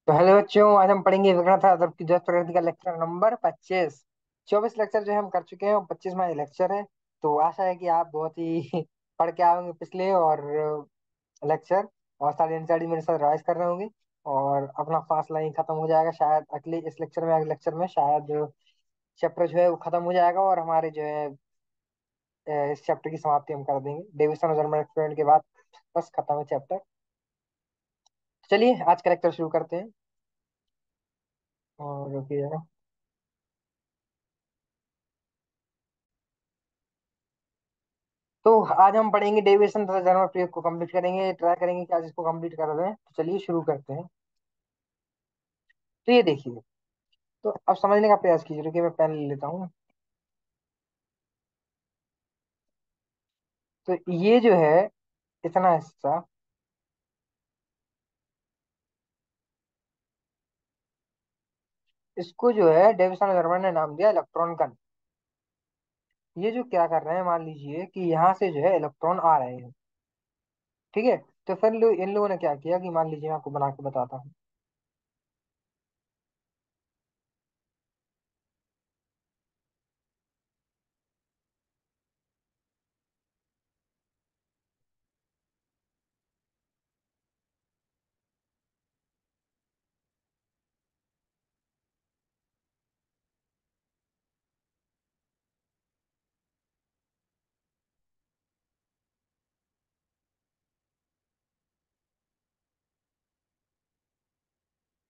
तो हेलो बच्चों, आज हम पढ़ेंगे विघ्नता अदब की जय प्रकृति का लेक्चर नंबर 25। 24 लेक्चर जो है हम कर चुके हैं और 25वां ये लेक्चर है। तो आशा है कि आप बहुत ही पढ़ के आओगे पिछले और लेक्चर, और सारी एनसीईआरटी मेरे साथ रिवाइज कर रहे होंगे। और अपना फासला ही खत्म हो जाएगा शायद अगले इस लेक्चर में, अगले लेक्चर में शायद चैप्टर जो है वो खत्म हो जाएगा और हमारे जो है इस चैप्टर की समाप्ति हम कर देंगे डेविसन और जर्मन एक्सपेरिमेंट के बाद। बस खत्म है चैप्टर। चलिए आज का लेक्चर शुरू करते हैं। और रुकिए जरा। तो आज हम पढ़ेंगे डेविएशन तथा जर्मन प्रयोग को कंप्लीट करेंगे, ट्राई करेंगे कि आज इसको कंप्लीट कर दें। तो चलिए शुरू करते हैं। तो ये देखिए, तो अब समझने का प्रयास कीजिए। रुकिए मैं पेन ले लेता हूँ। तो ये जो है इतना हिस्सा, इसको जो है डेविसन और जर्मन ने नाम दिया इलेक्ट्रॉन कण। ये जो क्या कर रहे हैं, मान लीजिए कि यहाँ से जो है इलेक्ट्रॉन आ रहे हैं, ठीक है। तो फिर इन लोगों ने क्या किया कि मान लीजिए मैं आपको बना के बताता हूँ।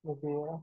देखिए,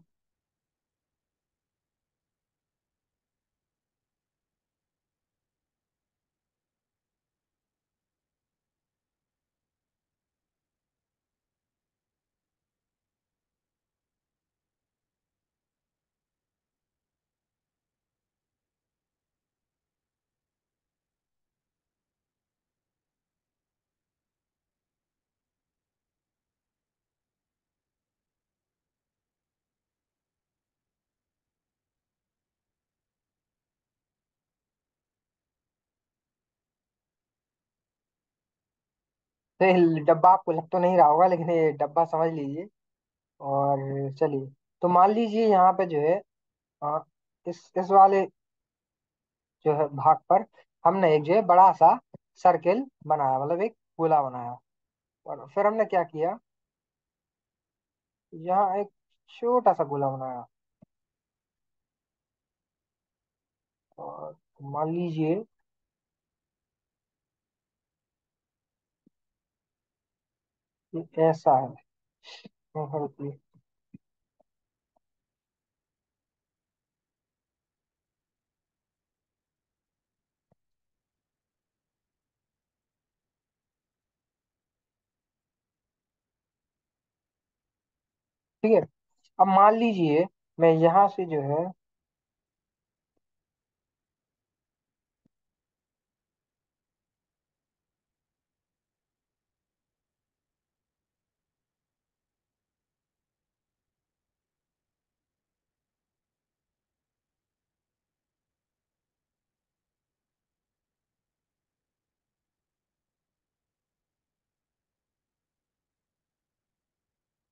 तो ये डब्बा आपको लग तो नहीं रहा होगा, लेकिन ये डब्बा समझ लीजिए। और चलिए, तो मान लीजिए यहाँ पे जो है अ, इस वाले जो है भाग पर हमने एक जो है बड़ा सा सर्किल बनाया, मतलब एक गोला बनाया। और फिर हमने क्या किया, यहाँ एक छोटा सा गोला बनाया। और मान लीजिए कि ऐसा है। रुकिए। ठीक है, अब मान लीजिए मैं यहाँ से जो है,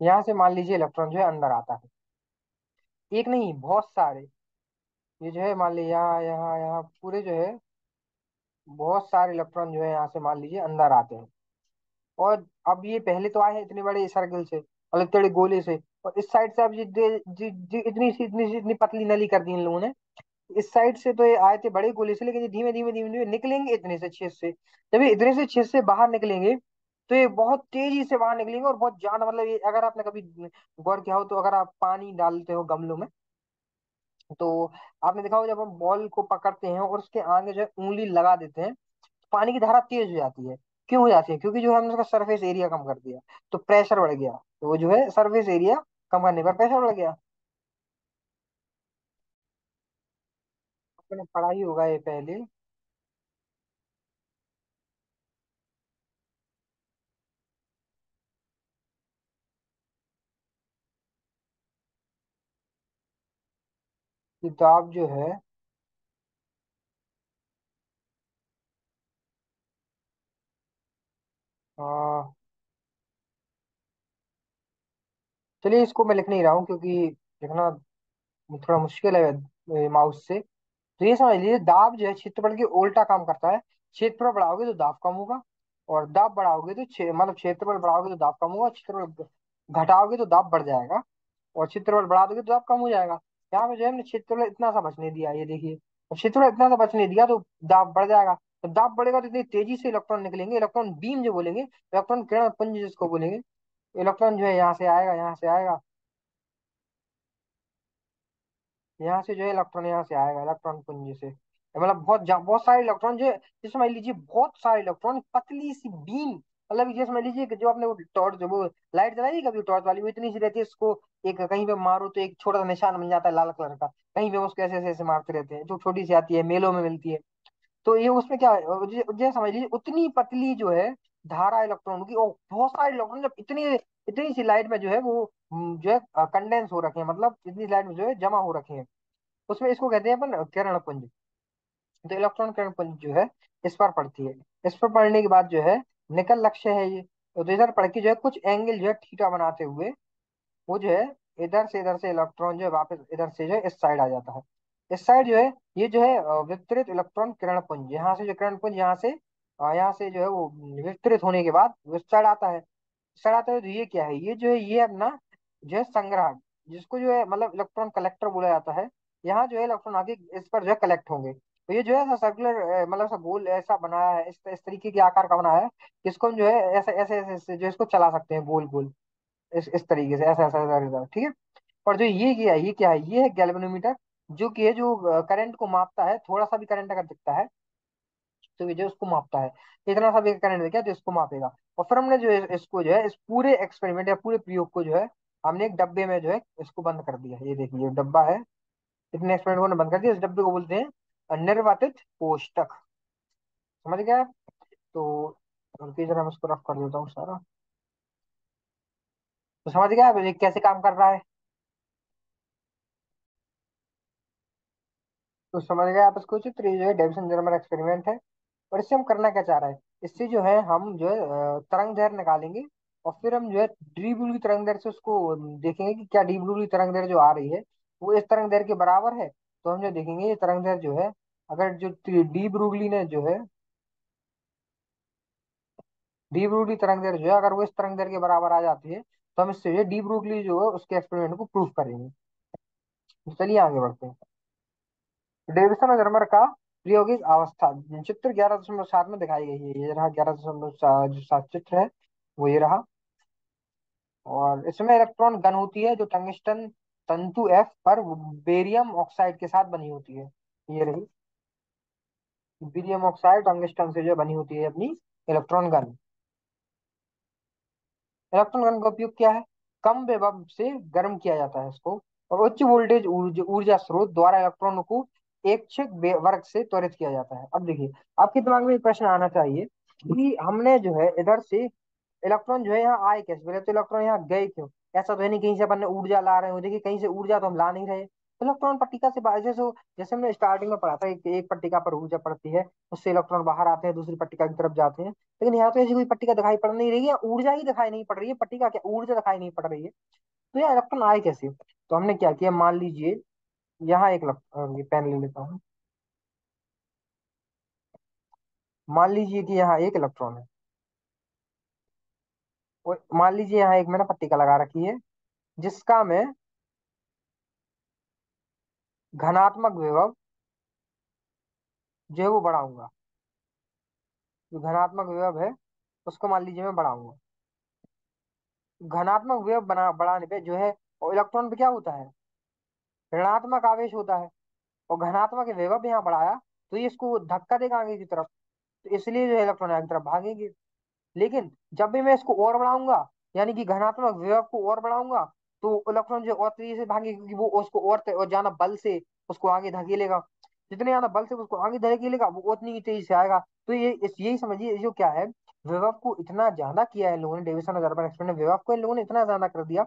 यहाँ से मान लीजिए इलेक्ट्रॉन जो है अंदर आता है। एक नहीं, बहुत सारे। ये जो है मान लीजिए यहाँ यहाँ यहाँ पूरे जो है बहुत सारे इलेक्ट्रॉन जो है यहाँ से मान लीजिए अंदर आते हैं। और अब ये पहले तो आए हैं इतने बड़े सर्कल से और इतने बड़े गोले से। और इस साइड से अब इतनी सी इतनी पतली नली कर दी इन लोगों ने। इस साइड से तो ये आए थे बड़े गोले से, लेकिन ये धीमे धीमे धीमे धीमे निकलेंगे इतने से छेद से। जब ये इतने से छेद से बाहर निकलेंगे तो ये बहुत तेजी से बाहर निकलेंगे और बहुत ज्यादा, मतलब ये अगर आपने कभी गौर किया हो, तो अगर आप पानी डालते हो गमलों में, तो आपने देखा हो जब हम बॉल को पकड़ते हैं और उसके आगे जो है उंगली लगा देते हैं, पानी की धारा तेज हो जाती है। क्यों हो जाती है? क्योंकि जो है हमने उसका सरफेस एरिया कम कर दिया, तो प्रेशर बढ़ गया। तो वो जो है सरफेस एरिया कम करने पर प्रेशर बढ़ गया। आपने पढ़ा ही होगा ये पहले। कि दाब जो है, आ, चलिए इसको मैं लिख नहीं रहा हूँ क्योंकि लिखना थोड़ा मुश्किल है माउस से। तो ये समझ लीजिए दाब जो है क्षेत्रफल के उल्टा काम करता है। क्षेत्रफल बढ़ाओगे तो दाब कम होगा, और दाब बढ़ाओगे तो मतलब क्षेत्रफल बढ़ाओगे तो दाब कम होगा, क्षेत्रफल घटाओगे तो दाब बढ़ जाएगा, और क्षेत्रफल बढ़ा दोगे तो दाब कम हो जाएगा। यहाँ पे जो है हमने क्षेत्रफल इतना सा बचने दिया, ये देखिए, और क्षेत्रफल इतना सा बचने दिया तो दाब बढ़ जाएगा। तो दाब बढ़ेगा तो इतनी तेजी से इलेक्ट्रॉन निकलेंगे, इलेक्ट्रॉन बीम जो बोलेंगे, इलेक्ट्रॉन किरण पुंज जिसको बोलेंगे। इलेक्ट्रॉन जो है यहाँ से आएगा, यहाँ से आएगा, यहाँ से जो है इलेक्ट्रॉन यहाँ से आएगा इलेक्ट्रॉन पुंज से, मतलब बहुत सारे इलेक्ट्रॉन जो है, जैसे समझ लीजिए बहुत सारे इलेक्ट्रॉन पतली सी बीम, मतलब ये समझ लीजिए कि जो आपने वो टॉर्च, वो लाइट जलाई कभी टॉर्च वाली, वो इतनी सी रहती है, इसको एक कहीं पे मारो तो एक छोटा सा निशान बन जाता है लाल कलर का, कहीं पे उसको ऐसे ऐसे ऐसे मारते रहते हैं, जो छोटी सी आती है मेलों में मिलती है। तो ये उसमें क्या है, ये समझ लीजिए उतनी पतली जो है धारा इलेक्ट्रॉन की, और बहुत सारे इलेक्ट्रॉन जब इतनी इतनी सी लाइट में जो है वो जो है कंडेंस हो रखे हैं, मतलब इतनी लाइट में जो है जमा हो रखे हैं, उसमें इसको कहते हैं अपन किरण पुंज। तो इलेक्ट्रॉन किरण पुंज जो है इस पर पड़ती है। इस पर पड़ने के बाद जो है निकल लक्ष्य है ये, तो इधर पड़ के जो है कुछ एंगल जो है थीटा बनाते हुए वो जो है इधर से इलेक्ट्रॉन जो है वापस इधर से जो है इस साइड आ जाता है। इस साइड जो है ये जो है वितरित इलेक्ट्रॉन किरण पुंज, यहाँ से जो किरण पुंज यहाँ से जो है वो वितरित होने के बाद इस साइड आता है। इस साइड आता है तो ये क्या है, ये जो है ये अपना जो है संग्राहक, जिसको जो है मतलब इलेक्ट्रॉन कलेक्टर बोला जाता है। यहाँ जो है इलेक्ट्रॉन आगे इस पर जो है कलेक्ट होंगे, तो ये जो है ऐसा सर्कुलर मतलब ऐसा गोल ऐसा बनाया है, इस तरीके के आकार का बनाया है, इसको हम जो है ऐसे ऐसे ऐसे ऐसे जो इसको चला सकते हैं गोल गोल, इस तरीके से ऐसा ऐसा ऐसा ऐसा, ठीक है। और जो ये क्या है, ये है गैल्वेनोमीटर, जो कि है जो करंट को मापता है, थोड़ा सा भी करंट अगर दिखता है तो ये जो उसको मापता है, इतना सा भी करंट दिखा तो इसको मापेगा। और फिर हमने जो है इसको जो है इस पूरे एक्सपेरिमेंट या पूरे प्रयोग को जो है हमने एक डब्बे में जो है इसको बंद कर दिया, ये देखिए ये डब्बा है, इतने एक्सपेरिमेंट को हमने बंद कर दिया, इस डब्बे को बोलते हैं निर्वातित कोष्टक। समझ गया आप? तो उनकी जरा मैं इसको रफ कर देता हूँ सारा। तो समझ गया आप ये कैसे काम कर रहा है? तो समझ गए आप इसको, चित्र ये जो है डेविसन जर्मर एक्सपेरिमेंट है। और इससे हम करना क्या चाह रहे हैं, इससे जो है हम जो है तरंग दैर्ध्य निकालेंगे, और फिर हम जो है डी ब्लू की तरंग दैर्ध्य से उसको देखेंगे कि क्या डी ब्लू की तरंग दैर्ध्य जो आ रही है वो इस तरंग दैर्ध्य के बराबर है। तो हम जो देखेंगे ये तरंग दैर्ध्य जो है, अगर जो डी ब्रूगली ने जो है डी ब्रूगली तरंग दैर्ध्य जो है अगर वो इस तरंग दैर्ध्य के बराबर आ जाती है, तो हम इससे जो है डी ब्रूगली जो है उसके एक्सपेरिमेंट को प्रूफ करेंगे। तो चलिए आगे बढ़ते हैं। डेविसन और जर्मर का प्रायोगिक अवस्था चित्र 11.7 में दिखाई गई है, ये रहा 11.7 चित्र है, वो ये रहा। और इसमें इलेक्ट्रॉन गन होती है जो टंगस्टन तंतु एफ पर बेरियम ऑक्साइड के साथ बनी होती है, ये रही बेरियम ऑक्साइड टंगस्टन से जो बनी होती है अपनी इलेक्ट्रॉन गन। इलेक्ट्रॉन गन का उपयोग क्या है, कम विभव से गर्म किया जाता है इसको, और उच्च वोल्टेज ऊर्जा स्रोत द्वारा इलेक्ट्रॉनों को ऐच्छिक वर्ग से त्वरित किया जाता है। अब देखिए आपके दिमाग में एक प्रश्न आना चाहिए कि हमने जो है इधर से इलेक्ट्रॉन जो है यहाँ आए कैसे, पहले तो इलेक्ट्रॉन यहाँ गए क्यों? ऐसा तो है नहीं कहीं से अपन ने ऊर्जा ला रहे हो, देखिए कहीं से ऊर्जा तो हम ला नहीं रहे। इलेक्ट्रॉन पट्टिका से जैसे हमने स्टार्टिंग में पढ़ा था एक पट्टिका पर ऊर्जा पड़ती है, उससे इलेक्ट्रॉन बाहर आते हैं दूसरी पट्टिका की तरफ जाते हैं, लेकिन यहाँ तो ऐसी कोई पट्टिका दिखाई पड़ नहीं रही है, ऊर्जा ही दिखाई नहीं पड़ रही है, पट्टिका क्या ऊर्जा दिखाई नहीं पड़ रही है। तो यहाँ इलेक्ट्रॉन आए कैसे? तो हमने क्या किया, मान लीजिए यहाँ ये पेन ले लेता हूँ। मान लीजिए कि यहाँ एक इलेक्ट्रॉन है, और मान लीजिए यहाँ एक मैंने पट्टिका लगा रखी है जिसका मैं घनात्मक विभव जो है वो बढ़ाऊंगा। जो घनात्मक विभव है उसको मान लीजिए मैं बढ़ाऊंगा। घनात्मक विभव बढ़ाने पे जो है और इलेक्ट्रॉन पे क्या होता है, ऋणात्मक आवेश होता है, और घनात्मक विभव यहाँ बढ़ाया तो ये इसको धक्का देगा आगे की तरफ, तो इसलिए जो है इलेक्ट्रॉन आगे की तरफ भागेंगे। लेकिन जब भी मैं इसको और बढ़ाऊंगा, यानी कि घनात्मक विभव को और बढ़ाऊंगा, तो इलेक्ट्रॉन जो और तेजी से भागे, क्योंकि वो उसको और ज्यादा बल से उसको आगे धकेलेगा, जितने ज्यादा बल से उसको आगे धकेलेगा वो उतनी ही तेजी से आएगा। तो यही समझिए ये जो क्या है, विभव को इतना ज्यादा किया है लोगों ने, डेविसन और जर्मर एक्सपेरिमेंट में विभव को इन लोगों ने इतना ज्यादा कर दिया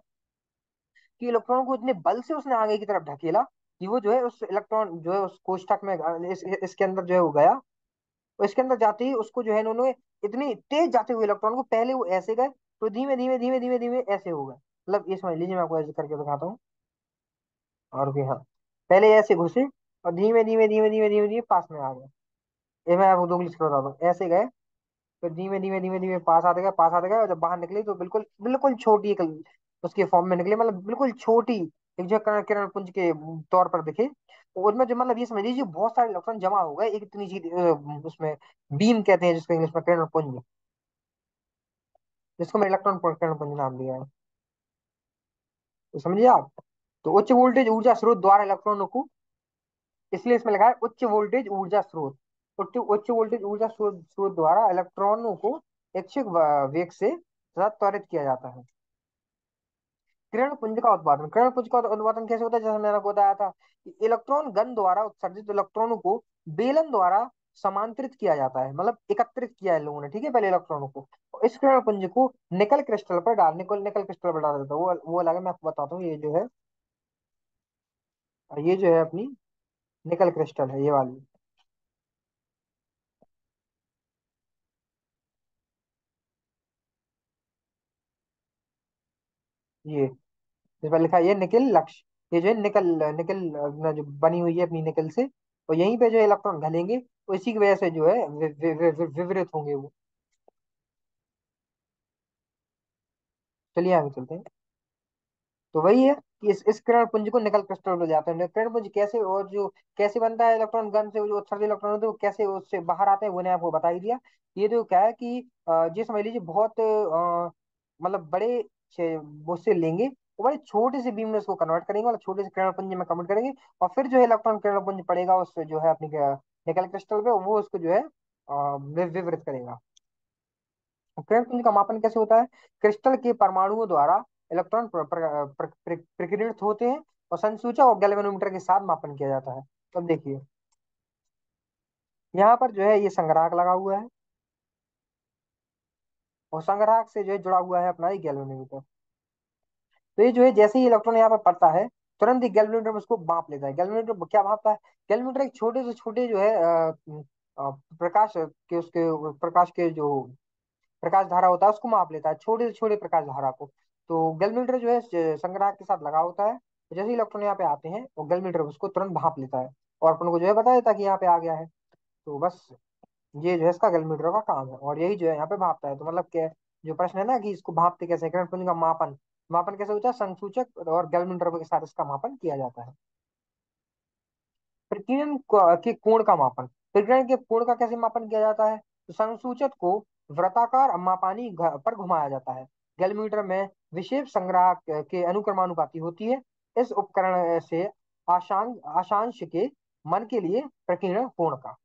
कि इलेक्ट्रॉन को इतने बल से उसने आगे की तरफ ढकेला कि वो जो है उस इलेक्ट्रॉन जो है उस कोष्ठक में इसके अंदर जो है वो गया। और इसके अंदर जाते ही उसको जो है इन्होंने इतनी तेज जाते हुए इलेक्ट्रॉन को, पहले वो ऐसे गए तो धीमे धीमे धीमे धीमे धीमे ऐसे हो गए, मतलब ये समझ लीजिए, मैं आपको ऐसे करके दिखाता हूँ। और भी हाँ, पहले ऐसे घुसे और धीमे धीमे धीमे धीमे धीमे धीमे पास में आ गए। ये मैं आपको दो इंग्लिश बताता हूँ, ऐसे गए, फिर धीमे धीमे धीमे धीमे पास आते गए, पास आते गए, और जब बाहर निकले तो बिल्कुल बिल्कुल छोटी एक उसके फॉर्म में निकले, मतलब बिल्कुल छोटी एक जो किरण किरण पुंज के तौर पर दिखे। तो उसमें जो मतलब ये समझ लीजिए बहुत सारे इलेक्ट्रॉन जमा हो गए एक इतनी सी उसमें बीम कहते हैं जिसको इंग्लिश में किरण पुंज, जिसको मैं इलेक्ट्रॉन किरण पुंज नाम दिया है। तो समझिए आप। तो उच्च वोल्टेज ऊर्जा स्रोत द्वारा इलेक्ट्रॉनों को, इसलिए इसमें लगा है उच्च वोल्टेज ऊर्जा स्रोत। उच्च उच्च वोल्टेज ऊर्जा स्रोत स्रोत द्वारा इलेक्ट्रॉनों को इच्छुक वेग से सदा त्वरित किया जाता है। किरण पुंज का उत्पादन, किरण पुंज का उत्पादन कैसे होता है, जैसे मैंने आपको बताया था कि इलेक्ट्रॉन गन द्वारा उत्सर्जित इलेक्ट्रॉनों को बेलन द्वारा समांतरित किया जाता है, मतलब एकत्रित किया है लोगों ने, ठीक है, पहले इलेक्ट्रॉनों को। और इस किरण पुंज को निकल क्रिस्टल पर डाल, निकल निकल क्रिस्टल पर डाल देता है। वो अलग है, मैं आपको बताता हूँ। ये जो है अपनी निकल क्रिस्टल है, ये वाली। ये इस पर लिखा है ये निकिल लक्ष्य। ये जो है निकल, निकल जो बनी हुई है अपनी निकल से, और यहीं पे जो इलेक्ट्रॉन घलेंगे तो इसी की वजह से जो है विवरित होंगे वो। चलिए आगे चलते हैं। तो वही है कि इस किरण पुंज को निकल क्रिस्टल बोला जाता है। किरण पुंज कैसे, और जो कैसे बनता है इलेक्ट्रॉन गन से, वो जो उत्सर्जित इलेक्ट्रॉन होते हैं वो कैसे उससे बाहर आते हैं, वो मैंने आपको बता ही दिया। ये जो क्या है कि ये समझ लीजिए बहुत मतलब बड़े वो से लेंगे, वो बड़े छोटे से बीम में उसको कन्वर्ट करेंगे, मतलब छोटे से किरण पुंज में कन्वर्ट करेंगे। और फिर जो है इलेक्ट्रॉन किरण पुंज पड़ेगा उससे जो है अपनी निकल क्रिस्टल पे, वो उसको जो है विवरित करेगा। किरण पुंज का मापन कैसे होता है? क्रिस्टल के परमाणुओं द्वारा इलेक्ट्रॉन प्रकीर्णित होते हैं, और संसूचक और गैल्वेनोमीटर के साथ मापन किया जाता है। तब देखिए, यहाँ पर जो है ये संग्राहक लगा हुआ है, और संग्राहक से जो है जुड़ा हुआ है अपना ये गैल्वेनोमीटर। तो ये जो है जैसे ही इलेक्ट्रॉन यहाँ पर पड़ता है, तुरंत ही गैल्वेनोमीटर उसको भाप लेता है। गैल्वेनोमीटर क्या भापता है? गैल्वेनोमीटर एक छोटे से छोटे जो है प्रकाश के, उसके प्रकाश के जो प्रकाश धारा होता है उसको माप लेता है, छोटे से छोटे प्रकाश धारा को। तो गैल्वेमीटर जो है संग्राहक के साथ लगा होता है, तो जैसे ही इलेक्ट्रॉन यहाँ पे आते हैं वो गैल्वेमीटर उसको तुरंत भाप लेता है, और अपन को जो है बता देता है कि यहाँ पे आ गया है। तो बस ये जो है इसका गैल्वेमीटर का काम है, और यही जो है यहाँ पे भापता है। तो मतलब क्या, जो प्रश्न है ना कि इसको भापते कैसे हैं, किरण पुंज का मापन, मापन कैसे होता है? संसूचक और गैल्वेमीटर के साथ इसका मापन किया जाता है। प्रकीर्णन के कोण का मापन, प्रकीर्णन के कोण का कैसे मापन किया जाता है? तो संसूचक को वृत्ताकार मापानी पर घुमाया जाता है। गैल्वेमीटर में विशेष संग्राहक के अनुक्रमानुपाती होती है। इस उपकरण से आशांश के मन के लिए प्रकीर्णन कोण का,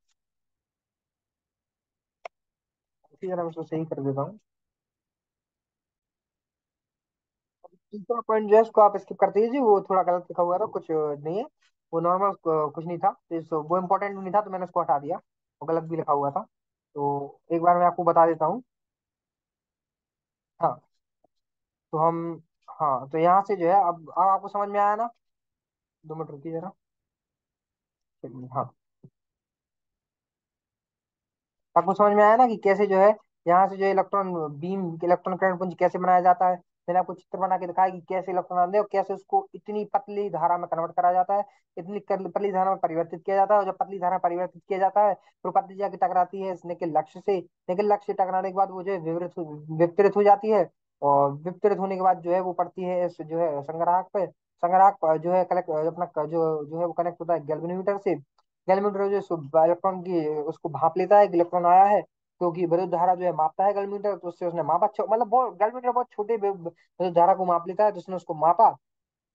इसी तरह मैं उसको सही कर देता हूँ। तीसरा पॉइंट जो है उसको आप स्किप कर दीजिए, वो थोड़ा गलत लिखा हुआ था, कुछ नहीं है। वो नॉर्मल कुछ नहीं था, तो वो इम्पोर्टेंट नहीं था, तो मैंने उसको हटा दिया। वो गलत भी लिखा हुआ था। तो एक बार मैं आपको बता देता हूँ। हाँ, तो हम, हाँ तो यहाँ से जो है अब आपको समझ में आया ना? 2 मिनट रुकिए जरा। चलिए, हाँ, आपको समझ में आया ना कि कैसे जो है यहाँ से जो इलेक्ट्रॉन बीम, इलेक्ट्रॉन किरण पुंज कैसे बनाया जाता है। मैंने आपको चित्र बना के दिखाया कि कैसे इलेक्ट्रॉन आते हैं और कैसे उसको इतनी पतली धारा में कन्वर्ट करा जाता है, इतनी पतली धारा में परिवर्तित किया जाता है। और जब पतली धारा में परिवर्तित किया जाता है तो पतली जाके टकराती है इस निकल लक्ष्य से। निकल लक्ष्य से टकराने के बाद वो जो है विपरीत हो जाती है, और विपरीत होने के बाद जो है वो पड़ती है इस जो है संग्राहक पे। संग्राहक जो है कलेक्ट अपना जो है वो कनेक्ट होता है गैल्वेनोमीटर से। गैल्वेनोमीटर जो इलेक्ट्रॉन की उसको भाप लेता है कि इलेक्ट्रॉन आया है, क्योंकि विद्युत धारा जो है मापता है गैल्वेमीटर, तो उससे उसने मापा, मतलब बहुत गैल्वेमीटर बहुत छोटे विद्युत धारा को माप लेता है, तो उसने उसको मापा,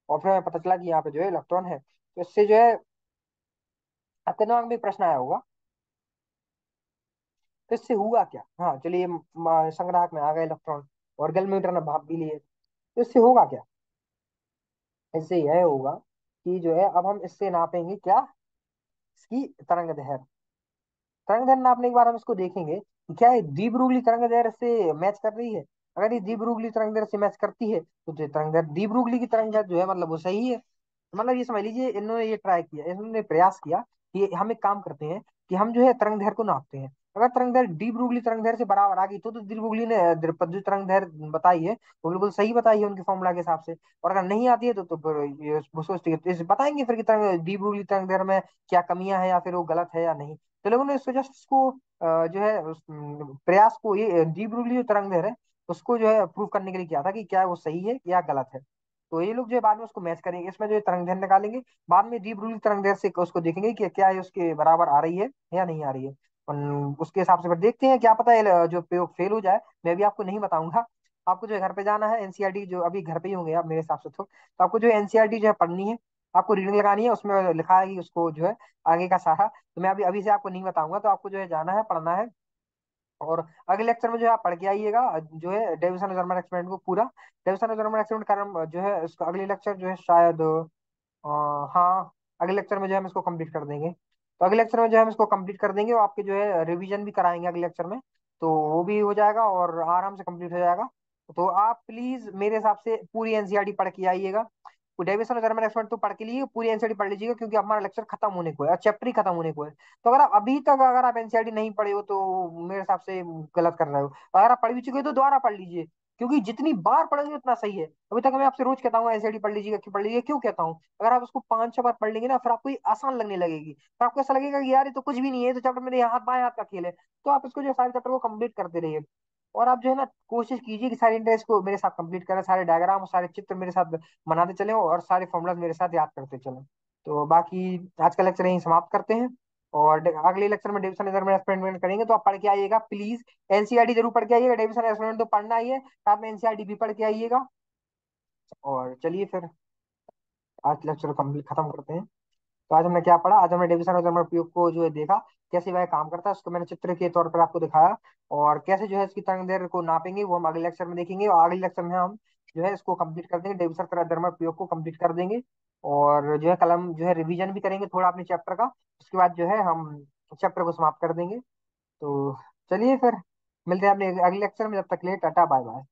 और फिर हमें पता चला कि यहाँ पे जो है इलेक्ट्रॉन है। तो इससे जो है आपके दिमाग में एक प्रश्न आया होगा, तो इससे हुआ क्या? हाँ चलिए, संग्राहक में आ गए इलेक्ट्रॉन और गैल्वेमीटर ने भाप भी लिए, तो इससे होगा क्या? इससे यह होगा कि जो है अब हम इससे नापेंगे क्या, इसकी तरंग दैर्ध्य। तरंग दैर्ध्य नापने के बाद हम इसको देखेंगे कि क्या ये द्विध्रुवीय तरंग दैर्ध्य से मैच कर रही है। अगर ये द्विध्रुवीय तरंग दैर्ध्य से मैच करती है तो जो तरंग दैर्ध्य, द्विध्रुवीय की तरंग दैर्ध्य जो है मतलब वो सही है। मतलब ये समझ लीजिए इन्होंने ये ट्राई किया, इन्होंने प्रयास किया कि हम एक काम करते हैं कि हम जो है तरंग दैर्ध्य को नापते हैं। अगर तरंग दैर्घ्य डी ब्रूगली तरंग दैर्घ्य से बराबर आ गई तो डी ब्रूगली ने प्रज्वलित तरंग दैर्घ्य बताई है, वो बिल्कुल सही बताई है उनके फॉर्मूला के हिसाब से। और अगर नहीं आती है तो फिर ये वो सोचते हैं, तो इसे बताएंगे फिर कि तरंग डी ब्रूगली तरंग दैर्घ्य में क्या कमियां हैं या फिर वो गलत है या नहीं। तो लोगों ने इसको जस्ट उसको जो है प्रयास को, ये डी ब्रूगली जो तरंग दैर्घ्य है उसको जो है प्रूव करने के लिए किया था कि क्या वो सही है या गलत है। तो ये लोग जो है बाद में उसको मैच करेंगे, इसमें जो है तरंग दैर्घ्य निकालेंगे, बाद में डी ब्रूगली तरंग दैर्घ्य से उसको देखेंगे कि क्या ये उसके बराबर आ रही है या नहीं आ रही है। उसके हिसाब से फिर देखते हैं, क्या पता है जो प्रयोग फेल हो जाए। मैं भी आपको नहीं बताऊंगा। आपको जो है घर पे जाना है, एनसीईआरटी जो अभी घर पे ही होंगे आप मेरे हिसाब से, तो आपको जो है एनसीईआरटी जो है पढ़नी है, आपको रीडिंग लगानी है, उसमें लिखा है कि उसको जो है आगे का सारा, तो मैं अभी अभी से आपको नहीं बताऊंगा। तो आपको जो है जाना है, पढ़ना है, और अगले लेक्चर में जो है आप पढ़ के आइएगा जो है डेविसन और जर्मन एक्सपेरिमेंट को पूरा। डेविसन और जर्मन एक्सपेरिमेंट का जो है उसका अगले लेक्चर जो है शायद हाँ, अगले लेक्चर में जो है हम इसको कंप्लीट कर देंगे। तो अगले लेक्चर में जो है हम इसको कंप्लीट कर देंगे, और आपके जो है रिवीजन भी कराएंगे अगले लेक्चर में। तो वो भी हो जाएगा और आराम से कंप्लीट हो जाएगा। तो आप प्लीज मेरे हिसाब से पूरी एनसीईआरटी पढ़ के आइएगा। डेविसन और जर्मन एक्सपेरिमेंट तो पढ़ के लिए पूरी एनसीईआरटी पढ़ लीजिएगा, क्योंकि हमारा लेक्चर खत्म होने को है, चैप्टर ही खत्म होने को है। तो अगर आप अभी तक अगर आप एनसीईआरटी नहीं पढ़े हो तो मेरे हिसाब से गलत कर रहे हो। अगर आप पढ़ भी चुके हो तो दोबारा पढ़ लीजिए, क्योंकि जितनी बार पढ़ेंगे उतना सही है। अभी तक मैं आपसे रोज कहता हूँ एनसीईआरटी पढ़ लीजिएगा, क्यों पढ़ लीजिए, क्यों कहता हूँ, अगर आप उसको 5-6 बार पढ़ लेंगे ना, फिर आपको ये आसान लगने लगेगी, फिर आपको ऐसा लगेगा कि यार ये तो कुछ भी नहीं है, ये तो चैप्टर मेरे हाथ बाएं हाथ का खेल है। तो आप इसको जो है सारे चैप्टर को कंप्लीट करते रहिए। और आप जो है ना कोशिश कीजिए कि सारे इंडेक्स को मेरे साथ कंप्लीट करें, सारे डायग्राम और सारे चित्र मेरे साथ बनाते चले, और सारे फॉर्मूलाज मेरे साथ याद करते चलें। तो बाकी आज का लेक्चर यहीं समाप्त करते हैं, और अगले लेक्चर में डिवीजन मेजरमेंट एक्सपेरिमेंट करेंगे। तो आप पढ़ के आइएगा प्लीज, एनसीईआरटी जरूर पढ़ के आइएगा, डिवीजन एक्सपेरिमेंट तो पढ़ना ही है, साथ में एनसीईआरटी भी पढ़ के आइएगा। और चलिए फिर आज लेक्चर कंप्लीट खत्म करते हैं। तो आज हमने क्या पढ़ा, आज हमने डेविसन और जर्मर उपयोग को जो है देखा, कैसे वह काम करता है, उसको मैंने चित्र के तौर पर आपको दिखाया। और कैसे जो है इसकी तरंग दैर्घ्य को नापेंगे वो हम अगले लेक्चर में देखेंगे, और अगले लेक्चर में हम जो है इसको कंप्लीट कर देंगे, डेविसन और जर्मर उपयोग को कंप्लीट कर देंगे। और जो है कल हम जो है रिवीजन भी करेंगे थोड़ा अपने चैप्टर का, उसके बाद जो है हम चैप्टर को समाप्त कर देंगे। तो चलिए फिर मिलते हैं अपने अगले लेक्चर में, जब तक के लिए टाटा बाय बाय।